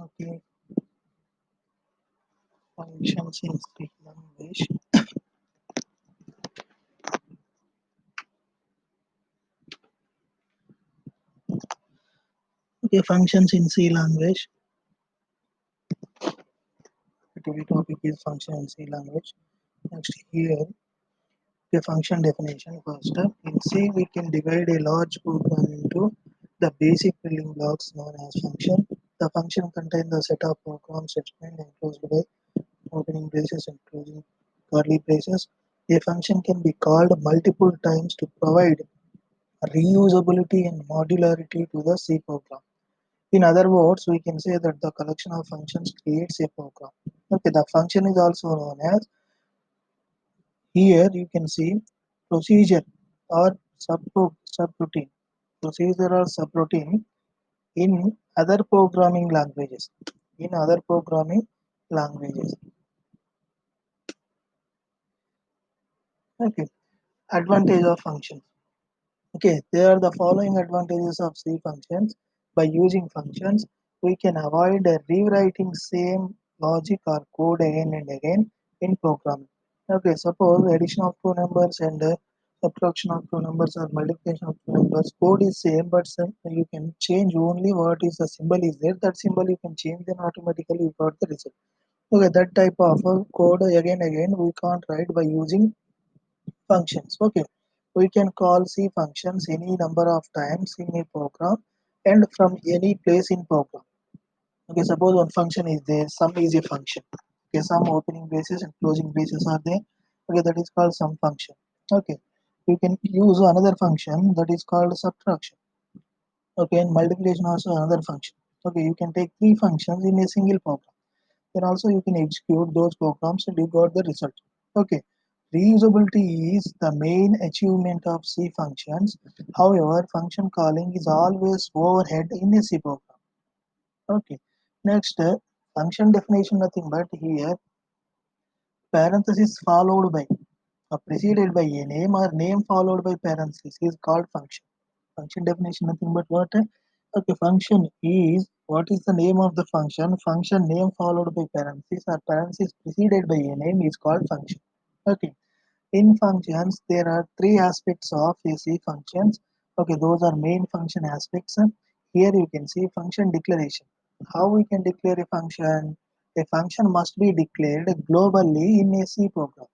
Okay, functions in C language. Okay, functions in C language. The topic is function in C language. Next here, the function definition first. In C, we can divide a large program into the basic building blocks known as function. The function contains the set of programs explained and closed by opening braces and closing curly braces. A function can be called multiple times to provide reusability and modularity to the C program. In other words, we can say that the collection of functions creates a program. Okay, the function is also known as, here you can see, procedure or subroutine. Procedure or subroutine in other programming languages. In other programming languages. Okay, advantage of functions. Okay, there are the following advantages of C functions. By using functions, we can avoid rewriting same logic or code again and again in programming. Okay, suppose addition of two numbers and subtraction of two numbers or multiplication of two numbers. Code is same, but you can change only what is the symbol is there. That symbol you can change, then automatically you got the result. Okay, that type of code again we can't write by using functions. Okay, we can call C functions any number of times in a program and from any place in program. Okay, suppose one function is there, sum is a function. Okay, some opening braces and closing braces are there. Okay, that is called sum function. Okay, you can use another function that is called subtraction. Okay, and multiplication also another function. Okay, you can take three functions in a single program. Then also you can execute those programs and you got the result. Okay, reusability is the main achievement of C functions. However, function calling is always overhead in a C program. Okay, next, function definition nothing but here parenthesis followed by or preceded by a name or name followed by parenthesis is called function. Function definition nothing but what? Okay, function is what is the name of the function? Function name followed by parenthesis or parenthesis preceded by a name is called function. Okay, in functions there are three aspects of AC functions. Okay, those are main function aspects. Here you can see function declaration. How we can declare a function? A function must be declared globally in a C program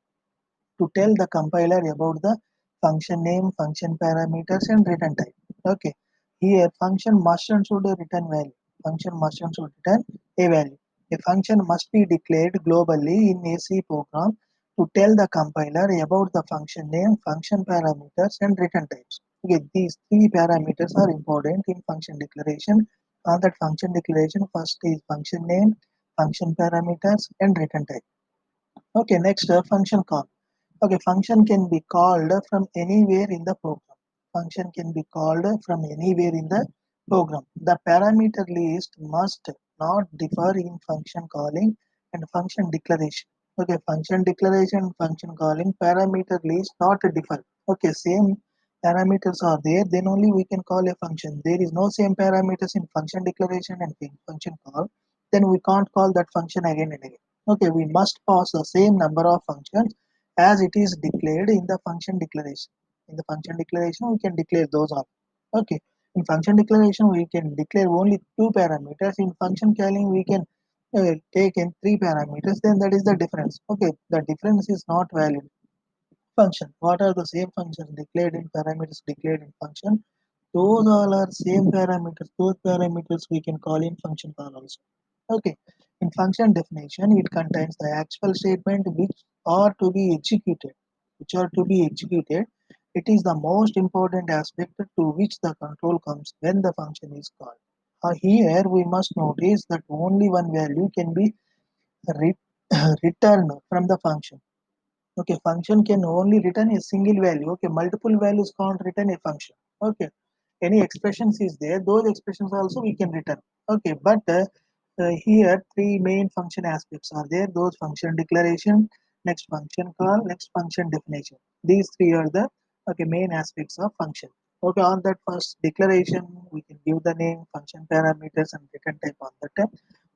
to tell the compiler about the function name, function parameters, and return type. Okay, here function must and should return value. Function must and should return a value. A function must be declared globally in a C program to tell the compiler about the function name, function parameters, and return types. Okay, these three parameters are important in function declaration. On that function declaration, first is function name, function parameters, and return type. Okay, next, function call. Okay, function can be called from anywhere in the program. Function can be called from anywhere in the program. The parameter list must not differ in function calling and function declaration. Okay, function declaration, function calling, parameter list not differ. Okay, same parameters are there, then only we can call a function. There is no same parameters in function declaration and function call, then we can't call that function again and again. Okay, we must pass the same number of functions as it is declared in the function declaration. In the function declaration, we can declare those all. Okay. In function declaration, we can declare only two parameters. In function calling, we can take in three parameters. Then that is the difference. Okay. The difference is not valid. Function. What are the same functions declared in parameters declared in function? Those all are same parameters. Those parameters we can call in function call also. Okay. In function definition, it contains the actual statement which are to be executed. Which are to be executed. It is the most important aspect to which the control comes when the function is called. Here we must notice that only one value can be re- returned from the function. Okay, function can only return a single value. Okay, multiple values can't return a function. Okay, any expressions is there, those expressions also we can return. Okay, but here three main function aspects are there. Those function declaration, next function call, next function definition. These three are the main aspects of function. Okay, on that first declaration, we can give the name, function parameters, and return type on that.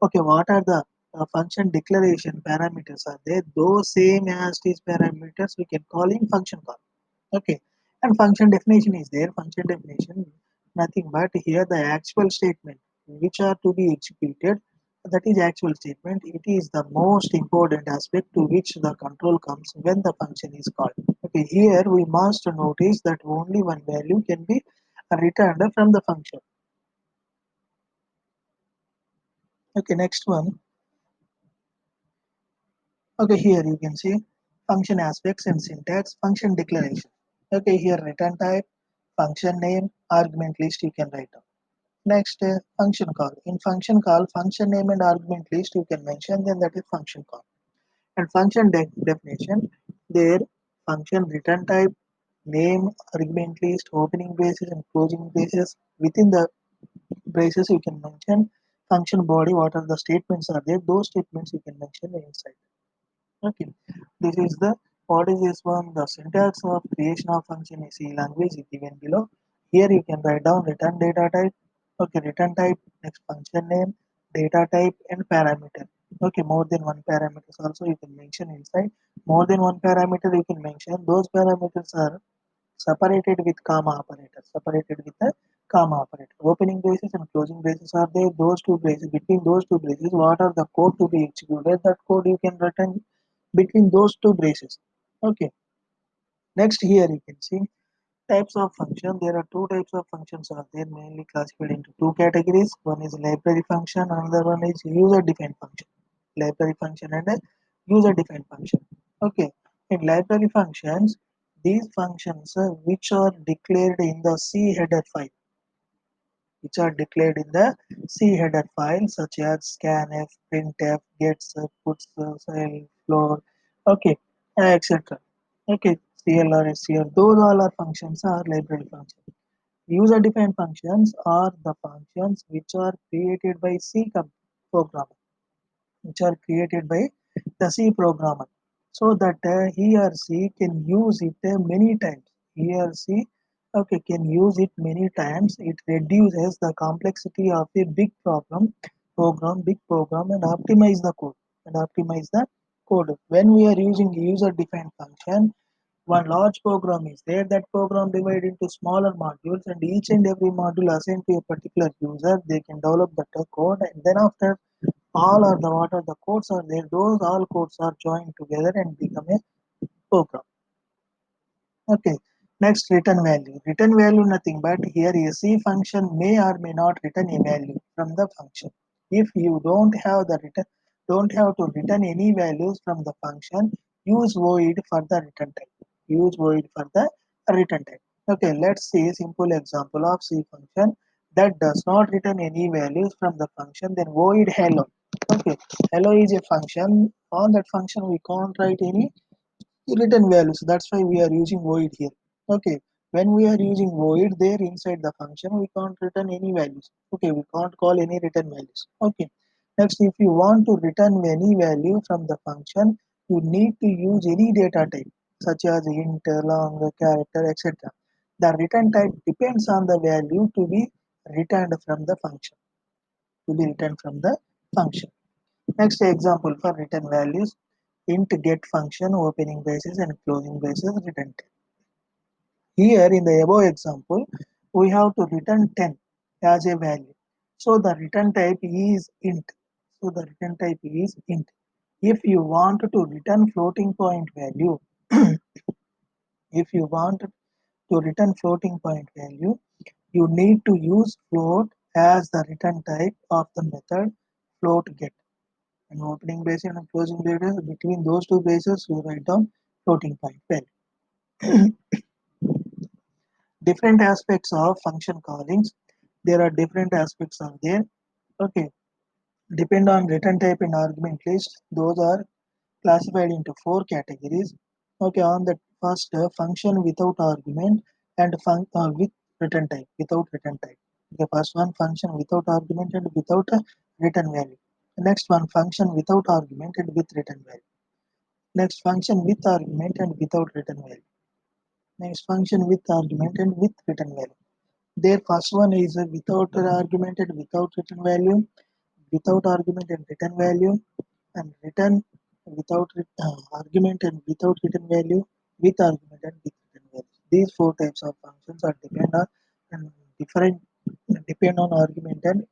Okay, what are the function declaration parameters? Are they those same as these parameters we can call in function call? Okay, and function definition is there. Function definition, nothing but here the actual statement which are to be executed. That is actual statement. It is the most important aspect to which the control comes when the function is called. Okay, here we must notice that only one value can be returned from the function. Okay, next one. Okay, here you can see function aspects and syntax, function declaration. Okay, here return type, function name, argument list you can write down. Next, function call. In function call, function name and argument list you can mention, then that is function call. And function definition, there function return type, name, argument list, opening braces and closing braces. Within the braces you can mention function body, what are the statements are there, those statements you can mention inside. Okay, this is the what is this one? The syntax of creation of function in C language is given below. Here you can write down return data type. Okay, return type, next function name, data type, and parameter. Okay, more than one parameters also you can mention inside. More than one parameter you can mention. Those parameters are separated with comma operator. Separated with a comma operator. Opening braces and closing braces are there. Those two braces. Between those two braces, what are the code to be executed? That code you can return between those two braces. Okay. Next here you can see types of function. There are two types of functions are there, mainly classified into two categories. One is library function, another one is user defined function. Library function and a user defined function. Okay. In library functions, these functions which are declared in the C header file, which are declared in the C header file, such as scanf, printf, gets, puts, cell, floor, okay, etc. Okay, CLR, SCR, those all are functions are library functions. User defined functions are the functions which are created by programmer, which are created by the C programmer, so that he or she can use it many times. He or she can use it many times. It reduces the complexity of a big program, and optimize the code. When we are using user defined function, one large program is there. That program divided into smaller modules, and each and every module assigned to a particular user. They can develop the code, and then after all are the what are the codes are there, those all codes are joined together and become a program. Okay, next return value. Return value nothing but here a C function may or may not return a value from the function. If you don't have to return any values from the function, use void for the return type. Use void for the return type. Okay, let's see a simple example of C function that does not return any values from the function. Then void hello. Okay, hello is a function. On that function we can't write any return values. That's why we are using void here. Okay, when we are using void there inside the function, we can't return any values. Okay, we can't call any return values. Okay, next, if you want to return any value from the function, you need to use any data type such as int, long, character, etc. The return type depends on the value to be returned from the function. Next example for return values, int get function, opening braces and closing braces, return 10. Here in the above example, we have to return 10 as a value. So the return type is int. If you want to return floating point value, if you want to return floating point value, you need to use float as the return type of the method float get. And opening braces and closing braces, between those two braces you write down floating point value. Different aspects of function callings, there are different aspects are there. Okay, depend on return type and argument list, those are classified into four categories. Okay, on the first, function without argument and with return type, without return type. The first one, function without argument and without a return value. The next one, function without argument and with return value. Next, function with argument and without return value. Next function with argument and with return value. Their first one is without argument and without return value, without argument and return value, and return without argument and without return value, with argument and with return value. These four types of functions are different depend on argument and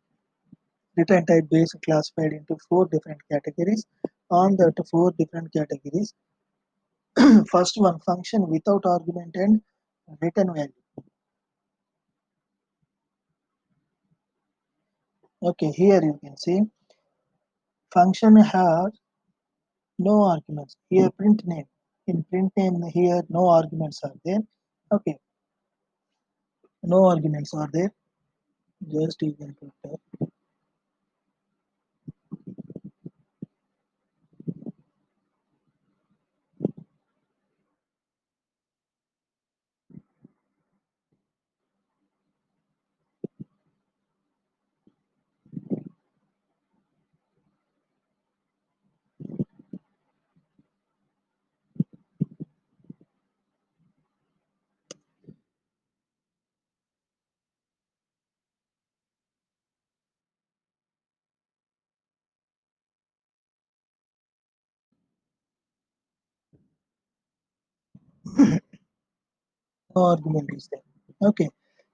return type based classified into four different categories. On that four different categories, first one function without argument and return value. Okay, here you can see function has no arguments. Here print name. In print name here no arguments are there. Okay, no arguments are there. Just you can put no argument is there. Okay,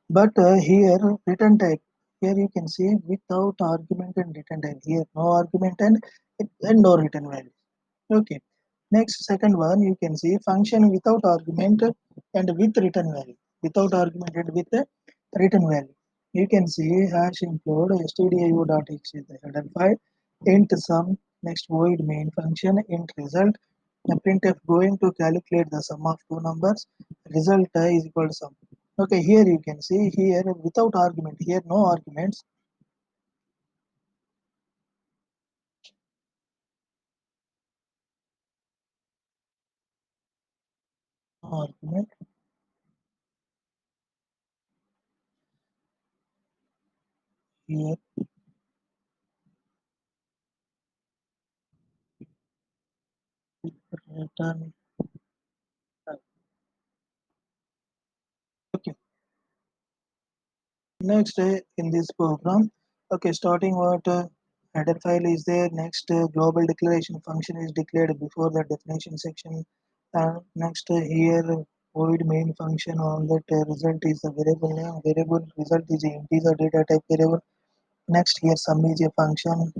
but here return type. Here you can see without argument and return type. Here no argument and no return value. Okay. Next, second one, you can see function without argument and with return value. Without argument and with the return value. You can see hash include stdio.x is the header file, int sum, next void main function, int result, the printf going to calculate the sum of two numbers, result is equal to sum. Okay, here you can see here without argument, here no arguments, no argument, here return. Okay. Next, in this program, okay, starting what header file is there. Next, global declaration function is declared before the definition section. Next, here void main function on that result is the variable name. Variable result is a integer data type variable. Next, here sum is a function.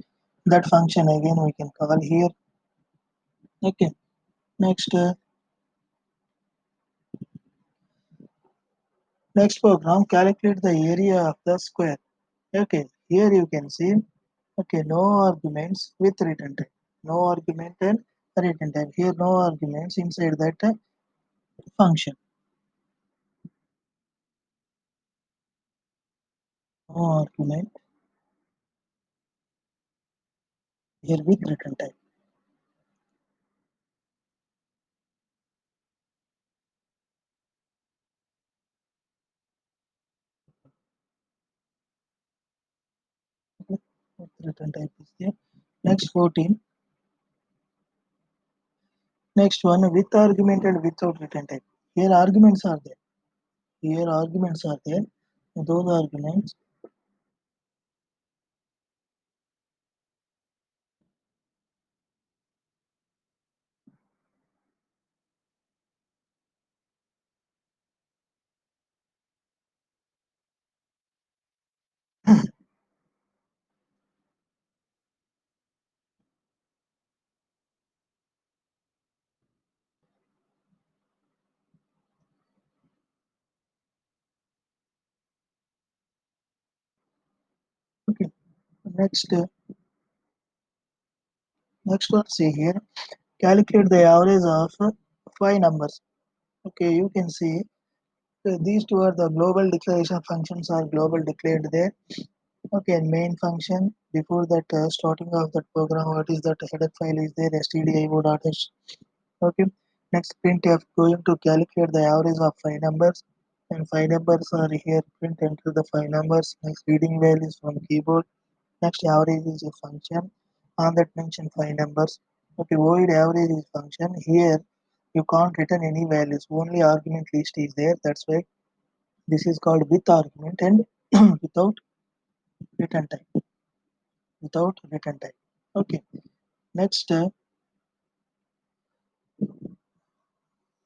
That function again we can call here. Okay. Next, next program calculate the area of the square. Okay. Here you can see. Okay, no arguments with return type. No argument and return type. Here, no arguments inside that function. No argument here with return type. Okay, with return type is there. Next 14. Next one with argument and without return type. Here arguments are there. Here arguments are there. Those arguments. Okay. Next, next one. See here. Calculate the average of five numbers. Okay, you can see these two are the global declaration functions are global declared there. Okay, and main function before that starting of that program, what is that header file is there stdio.h. Okay, next printf going to calculate the average of five numbers, and five numbers are here. Print enter the five numbers. Next reading values from keyboard. Next average is a function on that mention five numbers. Okay, void average is function here. You can't return any values. Only argument list is there. That's why this is called with argument and without return type. Without return type. Okay. Next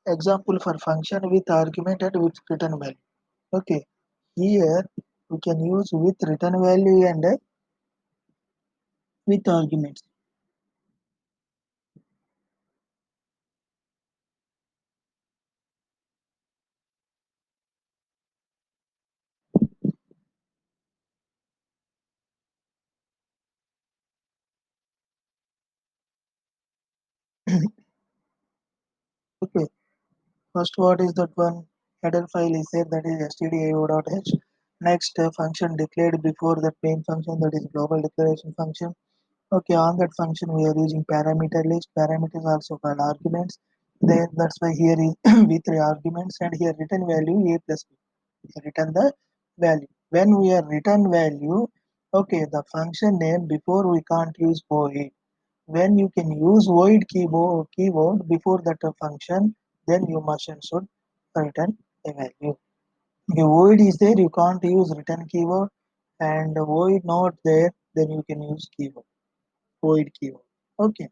example for function with argument and with return value. Okay. Here we can use with return value and with arguments. Okay. First, what is that one? Header file is there, that is stdio.h. Next, function declared before that main function, that is global declaration function. Okay, on that function we are using parameter list. Parameters also called arguments. Then that's why here is v3 arguments, and here return value a plus b. Return the value. When we are return value, okay, the function name before we can't use void. When you can use void keyword before that function, then you must and should return a value. If void is there, you can't use return keyword, and void not there, then you can use keyword, void keyword. Okay.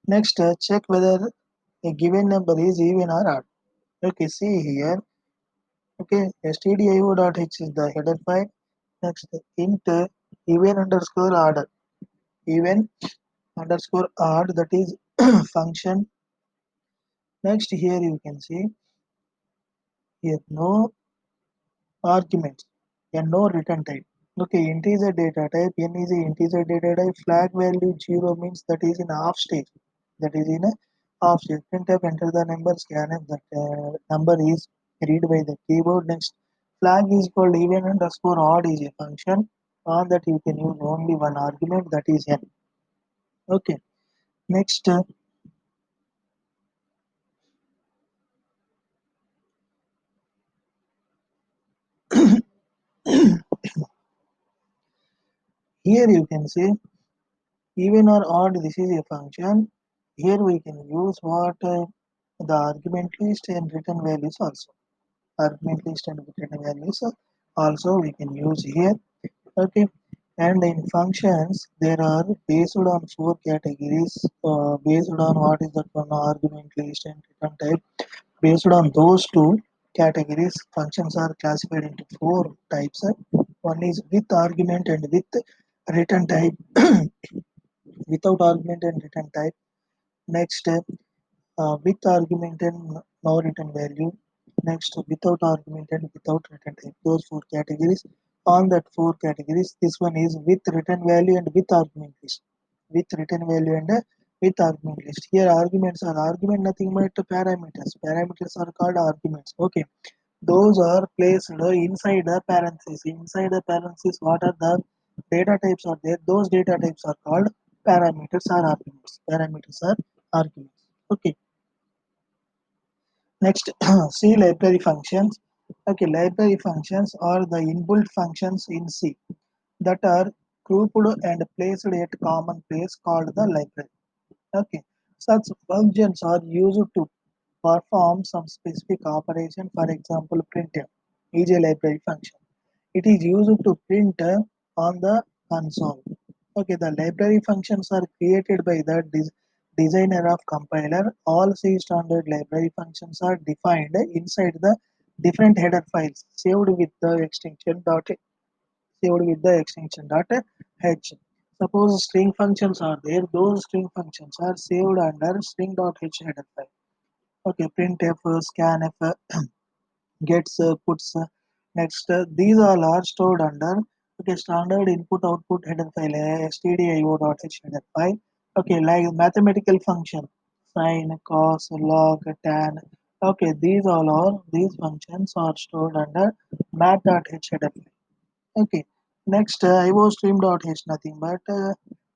Next, check whether a given number is even or odd. Okay, see here. Okay, stdio.h is the header file. Next, int even underscore order. Even underscore odd, that is function. Next, here you can see here no arguments and no return type. Okay, integer data type. N is a integer data type. Flag value 0 means that is in half stage. That is in a half stage. Printf enter the number, scanf that number is read by the keyboard. Next, flag is called even underscore odd is a function. On that you can use only one argument, that is n. Okay. Next, here you can see even or odd, this is a function. Here we can use what the argument list and return values also. Argument list and return values also we can use here. Okay. And in functions, there are based on four categories. Based on what is that one argument list and return type. Based on those two categories, functions are classified into four types. One is with argument and with return type. Without argument and return type. Next, with argument and no return value. Next, without argument and without return type. Those four categories. On that four categories, this one is with return value and with argument list. With return value and with argument list. Here arguments are argument nothing but parameters. Parameters are called arguments. Okay. Those are placed inside the parentheses. Inside the parentheses, what are the data types are there? Those data types are called parameters or arguments. Parameters are arguments. Okay. Next, C library functions. Okay, library functions are the inbuilt functions in C that are grouped and placed at common place called the library. Okay, such functions are used to perform some specific operation. For example, printf is a library function. It is used to print on the console. Okay, the library functions are created by the designer of compiler. All C standard library functions are defined inside the different header files saved with the extension dot saved with the extension dot h. Suppose string functions are there, those string functions are saved under string.h header file. Okay, printf, scanf, gets, puts. Next, these all are stored under okay standard input output header file stdio.h header file. Okay, like mathematical function sine, cos, log, tan. Okay, these functions are stored under math.h header file. Okay. Next, IO stream.h nothing but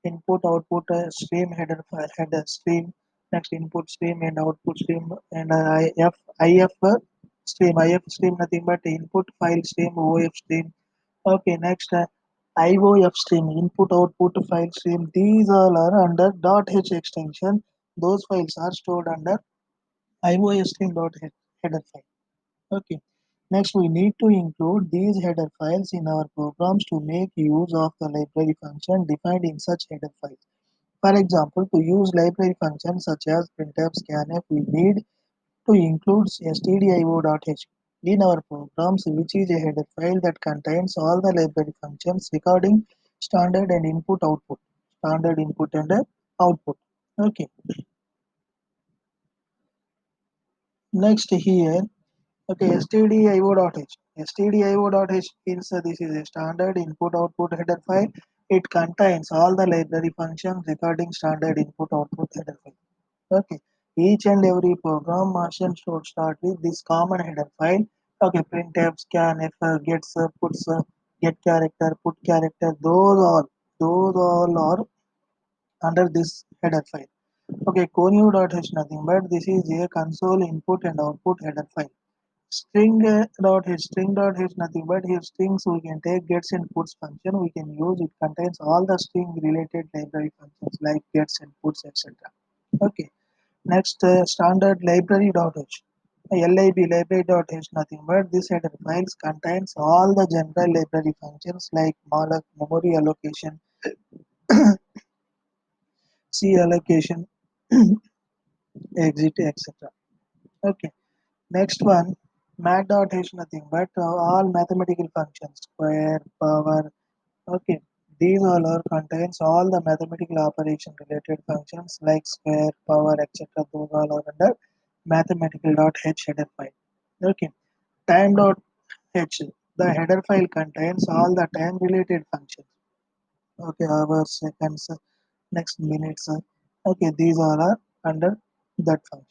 input output stream header file header stream. Next, input stream and output stream and if stream nothing but input file stream OF stream. Okay. Next, IOF stream input output file stream. These all are under .h extension. Those files are stored under iostream.header file. Okay. Next, we need to include these header files in our programs to make use of the library function defined in such header files. For example, to use library functions such as printf, scanf, we need to include stdio.h in our programs, which is a header file that contains all the library functions recording standard and input output. Standard input and output. Okay. Next here, okay, stdio.h. Stdio.h is this is a standard input output header file. It contains all the library functions recording standard input output header file. Okay, each and every program machine should start with this common header file. Okay, printf, scanf, gets, puts, get character, put character. Those all are under this header file. Okay, conio.h nothing but this is a console input and output header file. String.h nothing but here strings we can take gets and puts function we can use. It contains all the string related library functions like gets and puts, etc. Okay. Next, standard library.h. Lib library.h nothing but this header files contains all the general library functions like malloc, memory allocation, C allocation, exit, etc. Okay. Next one, math.h nothing but all mathematical functions, square, power. Okay. These all are contains all the mathematical operation related functions like square, power, etc. Those all are under mathematical.h header file. Okay. Time.h. The header file contains all the time related functions. Okay, hours, seconds, next minutes. Okay, these all are under that function.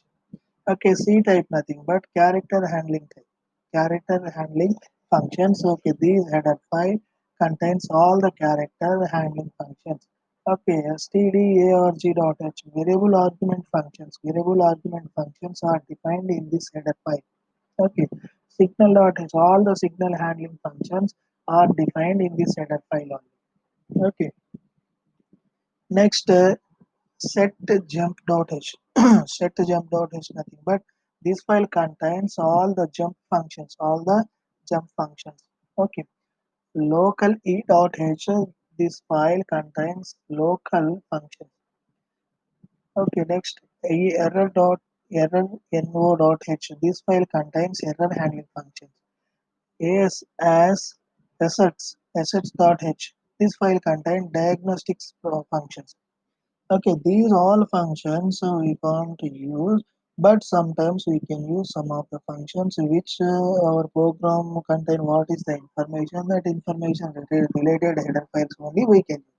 Okay, C type nothing but character handling type. Character handling functions. Okay, these header file contains all the character handling functions. Okay, stdarg.h variable argument functions. Variable argument functions are defined in this header file. Okay, signal.h all the signal handling functions are defined in this header file only. Okay, next set jump.h. Set jump.h nothing but this file contains all the jump functions, all the jump functions. Okay, local e.h. This file contains local functions. Okay, next error no.h. This file contains error handling functions. Assets.h. This file contains diagnostics functions. Okay, these all functions we can't use, but sometimes we can use some of the functions which our program contain what is the information, that information related header files only we can use.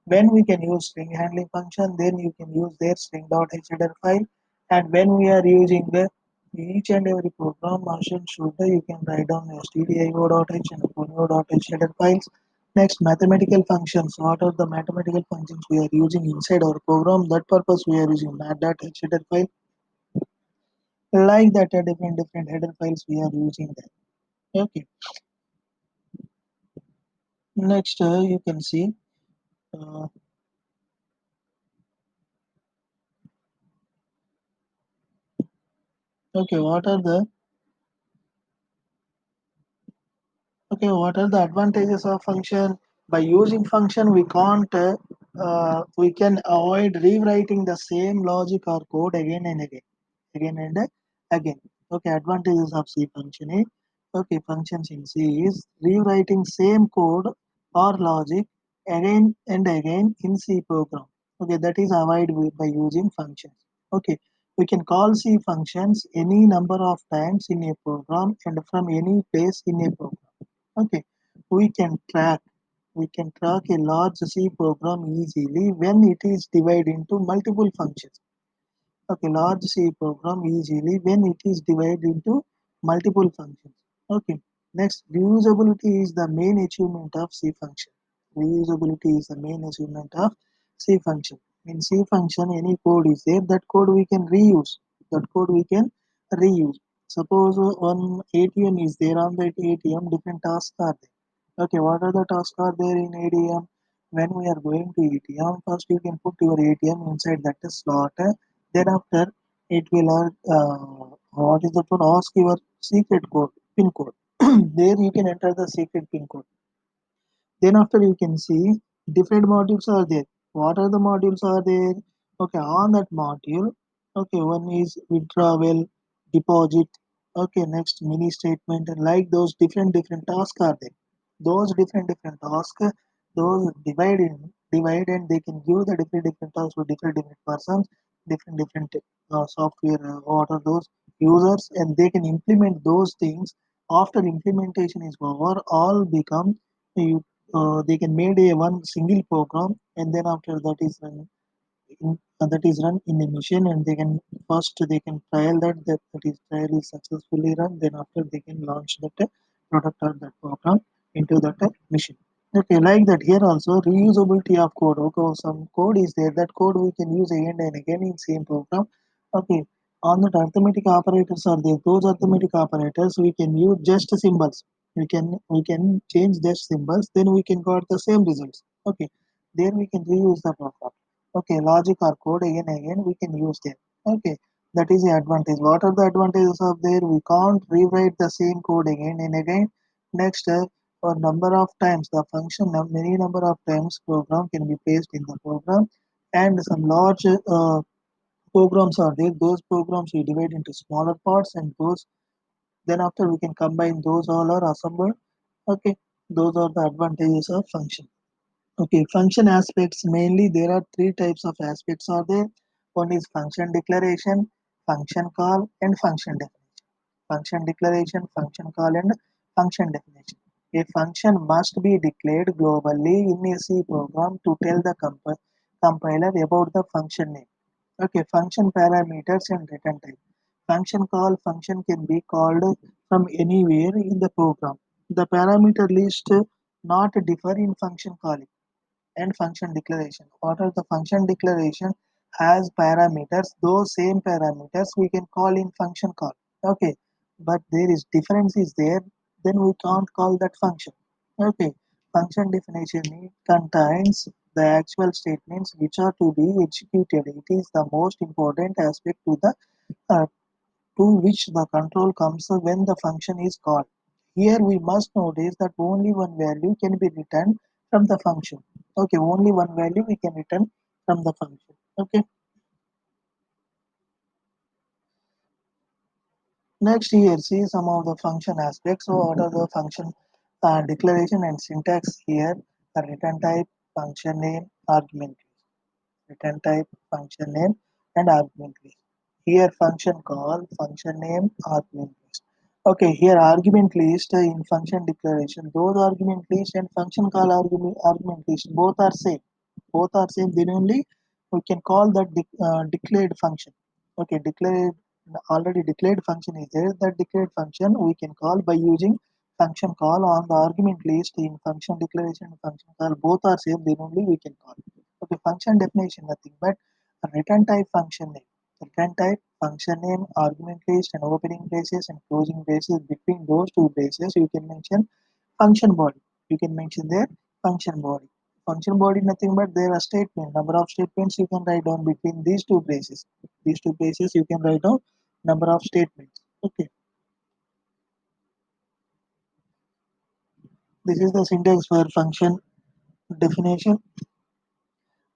When we can use string handling function, then you can use their string.h header file. And when we are using the each and every program version shooter, you can write down stdio.h and conio.h header files. Next, mathematical functions. What are the mathematical functions we are using inside our program? That purpose we are using math.h header file. Like that, different header files we are using there. Okay. Next, you can see. Uh, okay, what are the advantages of function? By using function, we can't, we can avoid rewriting the same logic or code again and again, again and again. Okay, advantages of C function is, okay, functions in C is rewriting same code or logic again and again in C program. Okay, that is avoided by using functions. Okay, we can call C functions any number of times in a program and from any place in a program. Okay, we can track we can track a large C program easily when it is divided into multiple functions. Okay, large C program easily when it is divided into multiple functions. Okay, next reusability is the main achievement of C function. Reusability is the main achievement of C function. In C function, any code is there, that code we can reuse. That code we can reuse. Suppose one ATM is there, on that ATM, different tasks are there. Okay, what are the tasks are there in ATM? When we are going to ATM, first you can put your ATM inside that slot. Then after it will what is the one, ask your secret code, pin code. There you can enter the secret pin code. Then after you can see different modules are there. What are the modules are there? Okay, on that module, okay, one is withdrawal, deposit, okay, next mini statement, like those different tasks are there. Those different tasks, those divide and they can give the different tasks to different persons, different software, what are those users, and they can implement those things. After implementation is over, all become they can made a one single program, and then after that is that is run in a machine, and they can first they can trial that is trial is successfully run, then after they can launch that product or that program into that machine. Okay, like that here also reusability of code. Okay, some code is there, that code we can use again and again in same program. Okay, on that arithmetic operators are there, those arithmetic operators we can use just symbols. We can change just symbols, then we can got the same results. Okay, there we can reuse the program. Okay, logic or code again and again we can use them. Okay, that is the advantage. What are the advantages of there? We can't rewrite the same code again and again. Next, for number of times the function many number of times program can be placed in the program, and some large programs are there. Those programs we divide into smaller parts, and those then after we can combine those all are assembled. Okay, those are the advantages of function. Okay, function aspects mainly there are three types of aspects are there. One is function declaration, function call, and function definition. Function declaration, function call, and function definition. A function must be declared globally in a C program to tell the compiler about the function name. Okay, function parameters and return type. Function call function can be called from anywhere in the program. The parameter list not differ in function calling and function declaration. What are the function declaration has parameters? Those same parameters we can call in function call. Okay, but there is difference is there, then we can't call that function. Okay, function definition it contains the actual statements which are to be executed. It is the most important aspect uh, to which the control comes when the function is called. Here we must notice that only one value can be returned from the function. Okay, only one value we can return from the function. Okay, next here see some of the function aspects. So what are the function declaration and syntax here? The return type, function name, argument. Return type, function name, and argument list. Here function call, function name, argument list. Okay, here argument list in function declaration. Those argument list and function call argument list both are same. Both are same. Then only we can call that declared function. Okay, declared already declared function is there. That declared function we can call by using function call on the argument list in function declaration and function call. Both are same. Then only we can call. Okay, function definition nothing but a return type function name. Return type function name, argument list, and opening braces and closing braces. Between those two braces, you can mention function body. You can mention their function body. Function body nothing but there are statement. Number of statements you can write down between these two braces. These two braces you can write down number of statements. Okay, this is the syntax for function definition.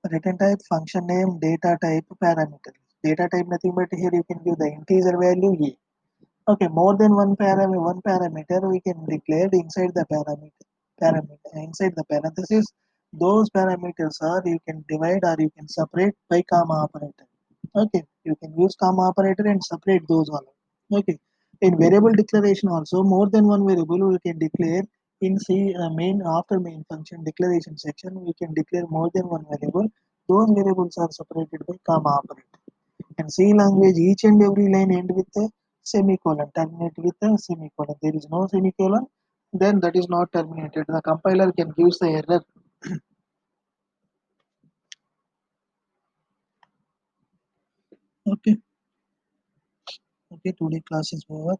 Return type, function name, data type, parameter. Data type nothing but here you can give the integer value a. Okay, more than one parameter we can declare inside the parameter inside the parenthesis. Those parameters are you can divide or you can separate by comma operator. Okay, you can use comma operator and separate those all. Okay, in variable declaration also more than one variable we can declare in C main after main function declaration section we can declare more than one variable. Those variables are separated by comma operator. In C language, each and every line end with a semicolon, terminate with a semicolon. There is no semicolon, then that is not terminated. The compiler can give the error. Okay, okay, today class is over.